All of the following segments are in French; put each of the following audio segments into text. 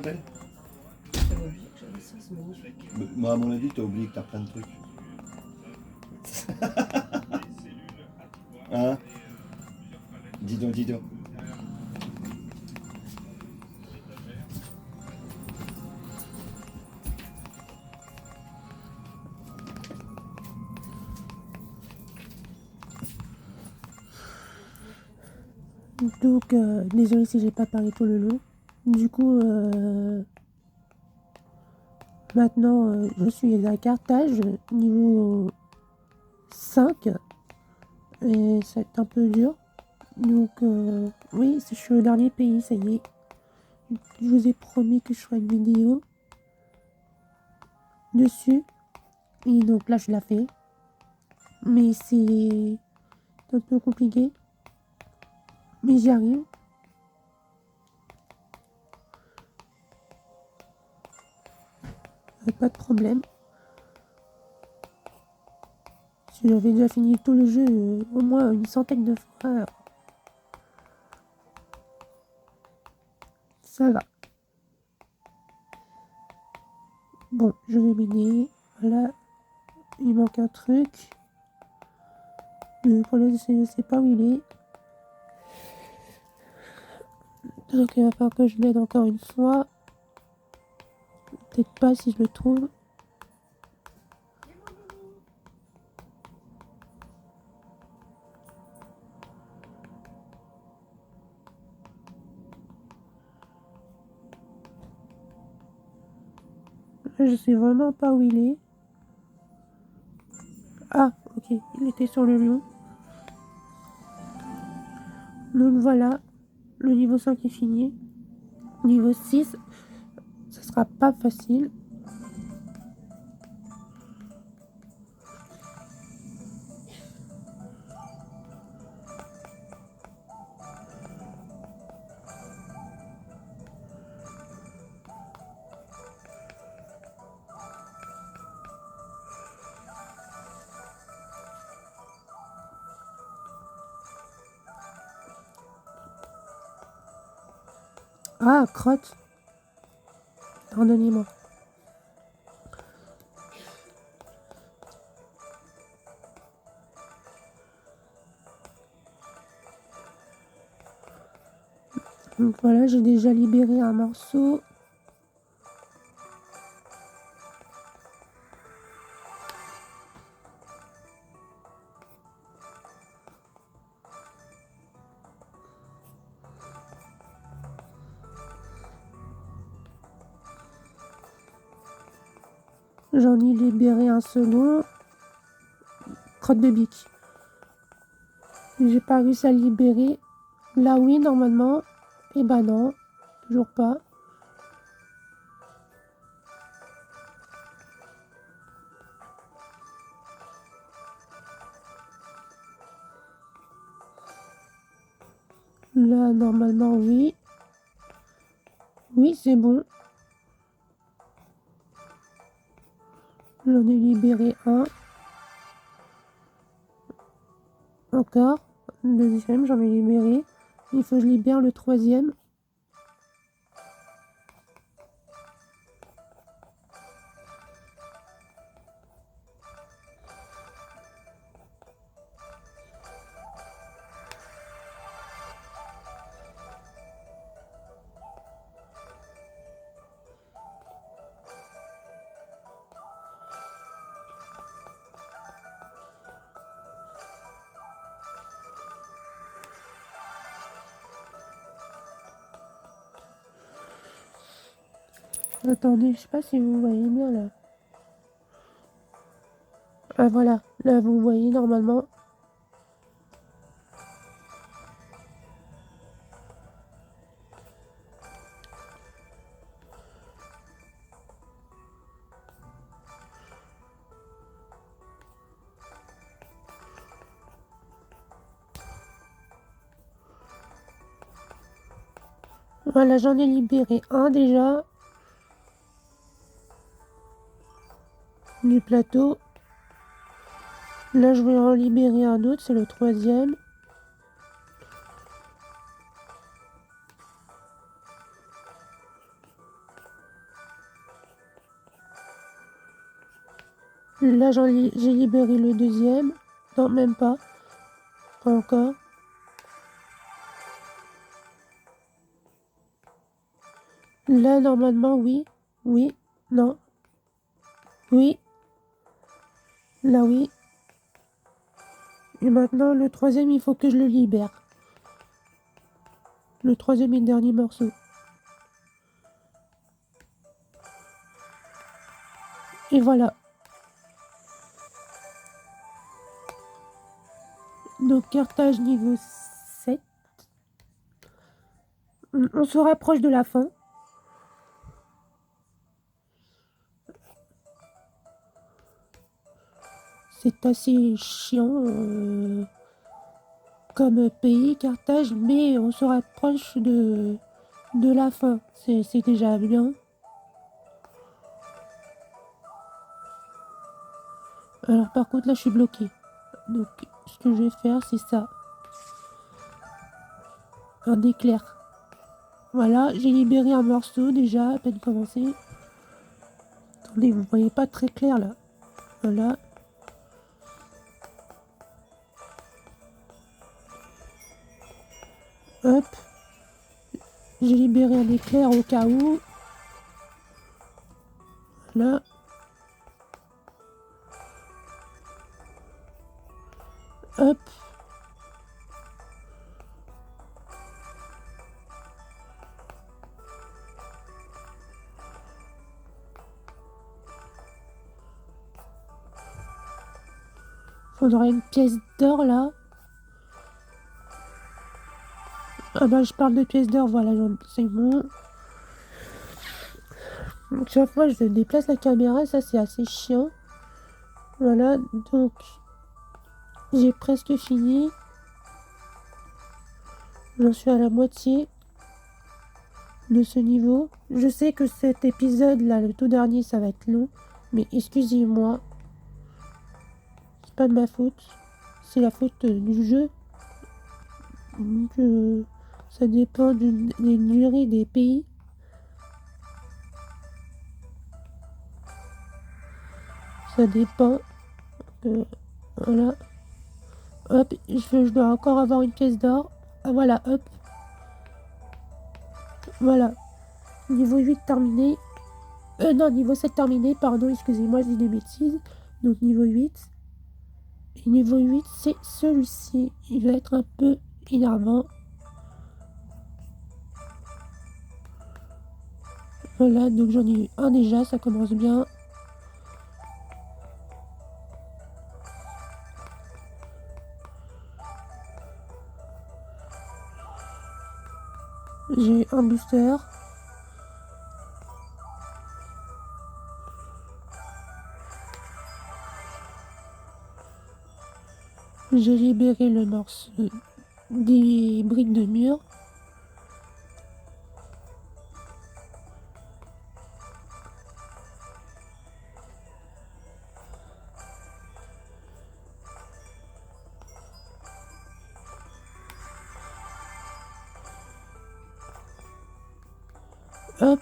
après? J'avais oublié que j'avais ça, c'est magnifique. Moi, à mon avis, t'as oublié que t'as plein de trucs. Hein? Dis donc, dis donc. Donc, désolé si j'ai pas parlé tout le long. Du coup, maintenant, je suis à Carthage, niveau 5. Et ça va être un peu dur. Donc, oui, je suis au dernier pays, ça y est. Je vous ai promis que je ferai une vidéo dessus. Et donc là, je la fais. Mais c'est un peu compliqué. Mais j'y arrive. Pas de problème. Si j'avais déjà fini tout le jeu au moins une centaine de fois, ça va. Bon, je vais miner. Voilà. Il manque un truc. Le problème, c'est que je sais pas où il est. Donc il va falloir que je l'aide encore une fois. Peut-être pas si je le trouve. Je sais vraiment pas où il est. Ah, ok, il était sur le lion. Donc voilà, le niveau 5 est fini. Niveau 6, ça sera pas facile. Ah, crotte. Pardonnez-moi. Donc voilà, j'ai déjà libéré un morceau. J'en ai libéré un second. Crotte de bique. J'ai pas réussi à le libérer. Là oui, normalement. Et bah non, toujours pas. Là, normalement, oui. Oui, c'est bon. J'en ai libéré un. Encore. Le deuxième, j'en ai libéré. Il faut que je libère le troisième. Attendez, je sais pas si vous voyez bien là. Ah voilà, là vous voyez normalement. Voilà, j'en ai libéré un déjà. Du plateau. Là, je vais en libérer un autre, c'est le troisième. Là, j'ai libéré le deuxième. Non, même pas. Pas encore. Là, normalement, oui. Oui. Non. Oui. Là, oui. Et maintenant, le troisième, il faut que je le libère. Le troisième et dernier morceau. Et voilà. Donc, Carthage niveau 7. On se rapproche de la fin. C'est assez chiant comme pays, Carthage, mais on se rapproche de la fin. C'est déjà bien. Alors par contre là je suis bloqué. Donc ce que je vais faire c'est ça. Un éclair. Voilà, j'ai libéré un morceau déjà, à peine commencé. Attendez, vous voyez pas très clair là. Voilà. Hop. J'ai libéré un éclair au cas où. Là. Hop. Faudrait une pièce d'or là. Ah bah je parle de pièces d'or, voilà, c'est bon. Donc chaque fois je déplace la caméra, ça c'est assez chiant. Voilà, donc j'ai presque fini. J'en suis à la moitié de ce niveau. Je sais que cet épisode là, le tout dernier, ça va être long. Mais excusez-moi. C'est pas de ma faute. C'est la faute du jeu. Donc ça dépend des durées des pays. Ça dépend. Voilà. Hop, je dois encore avoir une pièce d'or. Ah voilà, hop. Voilà. Niveau 8 terminé. Non, niveau 7 terminé, pardon, excusez-moi, je dis des bêtises. Donc niveau 8. Et niveau 8, c'est celui-ci. Il va être un peu énervant. Voilà, donc j'en ai eu un déjà, ça commence bien. J'ai un booster. J'ai libéré le morceau des briques de mur. Hop.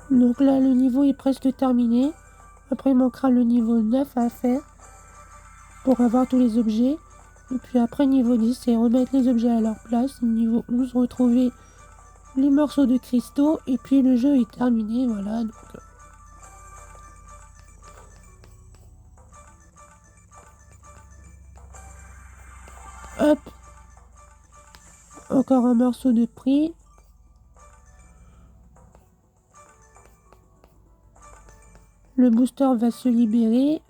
Donc là, le niveau est presque terminé. Après, il manquera le niveau 9 à faire pour avoir tous les objets. Et puis après, niveau 10, c'est remettre les objets à leur place. Niveau 11, retrouver les morceaux de cristaux. Et puis le jeu est terminé. Voilà. Donc, hop. Encore un morceau de prix. Le booster va se libérer.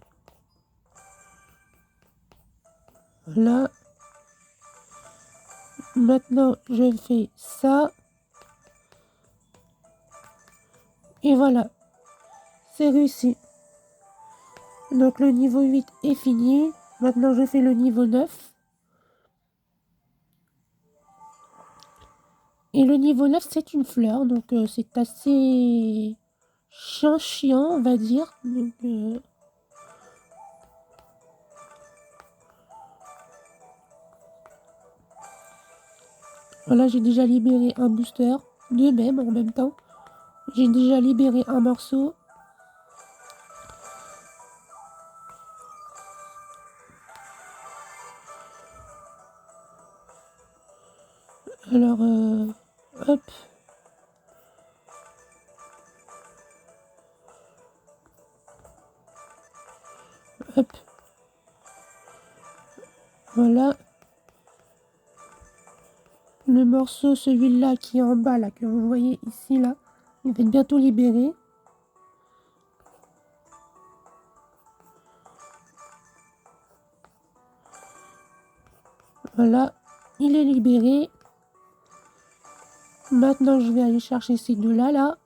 Voilà. Maintenant, je fais ça. Et voilà. C'est réussi. Donc le niveau 8 est fini. Maintenant, je fais le niveau 9. Et le niveau 9, c'est une fleur. Donc c'est assez chiant, on va dire. Donc, Voilà, j'ai déjà libéré un booster, deux même en même temps. J'ai déjà libéré un morceau. Alors, hop. Hop. Voilà. Le morceau, celui-là qui est en bas, là, que vous voyez ici, là, il va être bientôt libéré. Voilà, il est libéré. Maintenant, je vais aller chercher ces deux-là, là.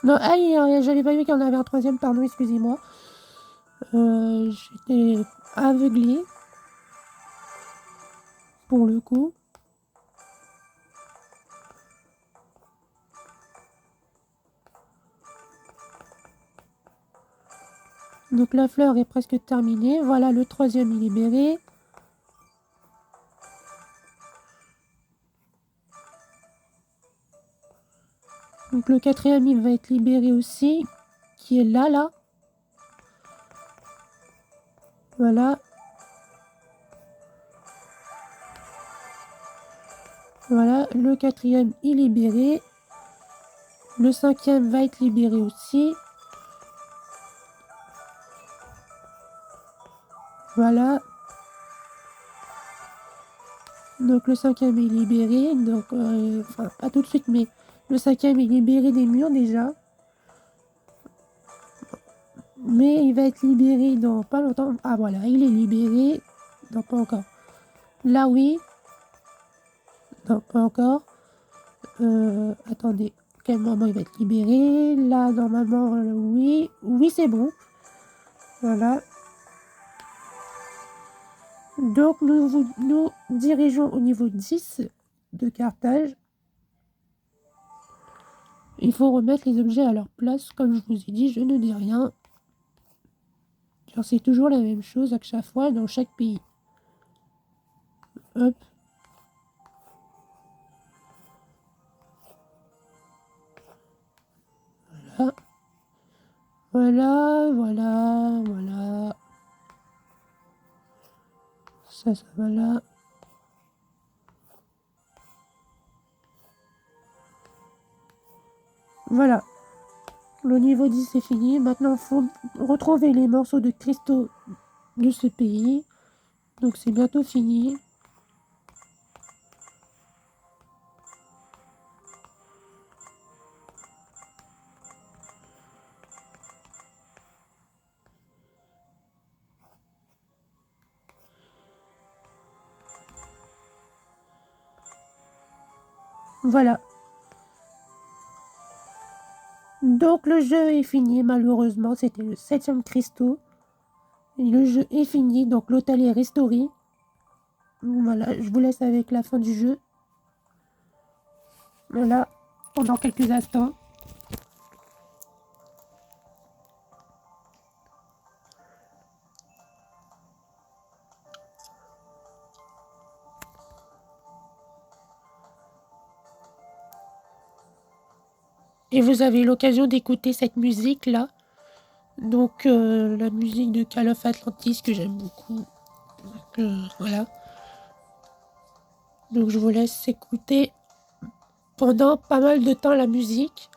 Non, j'avais pas vu qu'il y en avait un troisième, pardon, excusez-moi. J'étais aveuglée. Pour le coup. Donc la fleur est presque terminée. Voilà, le troisième est libéré. Donc le quatrième, il va être libéré aussi. Qui est là, là. Voilà. Voilà, le quatrième est libéré. Le cinquième va être libéré aussi. Voilà. Donc le cinquième est libéré. Donc, enfin, pas tout de suite, mais le cinquième est libéré des murs déjà. Mais il va être libéré dans pas longtemps. Ah voilà, il est libéré. Non, pas encore. Là, oui. Non, pas encore. Attendez. Quel moment il va être libéré? Là, normalement, oui. Oui, c'est bon. Voilà. Donc, nous dirigeons au niveau 10 de cartage. Il faut remettre les objets à leur place. Comme je vous ai dit, je ne dis rien. Car c'est toujours la même chose à chaque fois dans chaque pays. Hop. Voilà. Voilà, voilà, voilà. Ça va là. Voilà. Le niveau 10 est fini. Maintenant, il faut retrouver les morceaux de cristaux de ce pays. Donc, c'est bientôt fini. Voilà. Donc, le jeu est fini. Malheureusement, c'était le 7e cristaux. Et le jeu est fini. Donc, l'hôtel est restauré. Voilà. Je vous laisse avec la fin du jeu. Voilà. Pendant quelques instants. Et vous avez l'occasion d'écouter cette musique-là. Donc, la musique de Call of Atlantis que j'aime beaucoup. Donc, voilà. Donc, je vous laisse écouter pendant pas mal de temps la musique.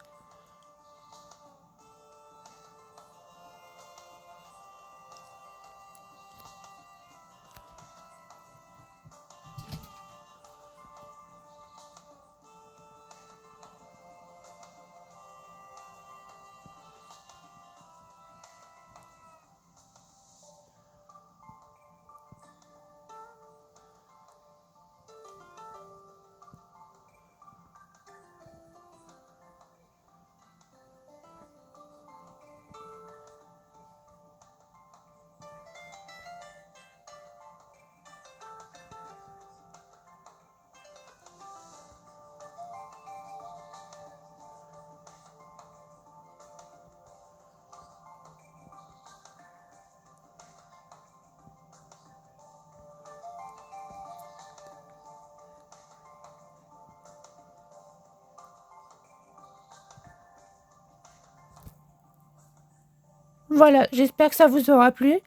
Voilà, j'espère que ça vous aura plu.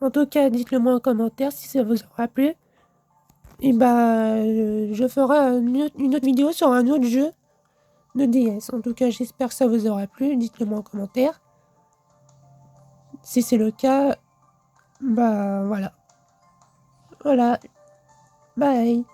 En tout cas, dites-le moi en commentaire si ça vous aura plu. Et bah, je ferai une autre vidéo sur un autre jeu de DS. En tout cas, j'espère que ça vous aura plu. Dites-le moi en commentaire. Si c'est le cas, bah voilà. Voilà. Bye.